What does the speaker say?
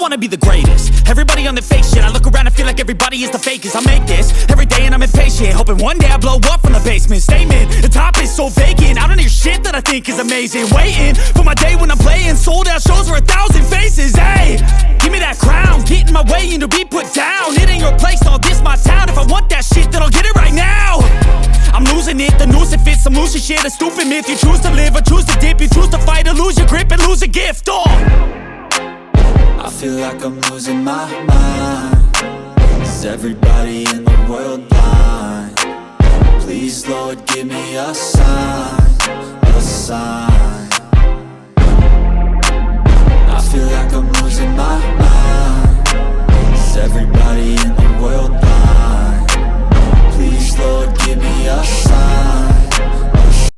wanna be the greatest. Everybody on the fake shit, I look around and feel like everybody is the fakest. I make this every day and I'm impatient, hoping one day I blow up from the basement. Statement, the top is so vacant, I don't hear shit that I think is amazing. Waiting for my day when I'm playing sold out shows for 1,000 faces. Hey, give me that crown, get in my way and to be put down. It ain't your place, all this my town. If I want that shit, then I'll get it right now. I'm losing it, the noose it fits, some losing shit, a stupid myth. You choose to live or choose to dip, you choose to fight or lose your grip and lose a gift. I feel like I'm losing my mind. Is everybody in the world blind? Please, Lord, give me a sign, a sign. I feel like I'm losing my mind.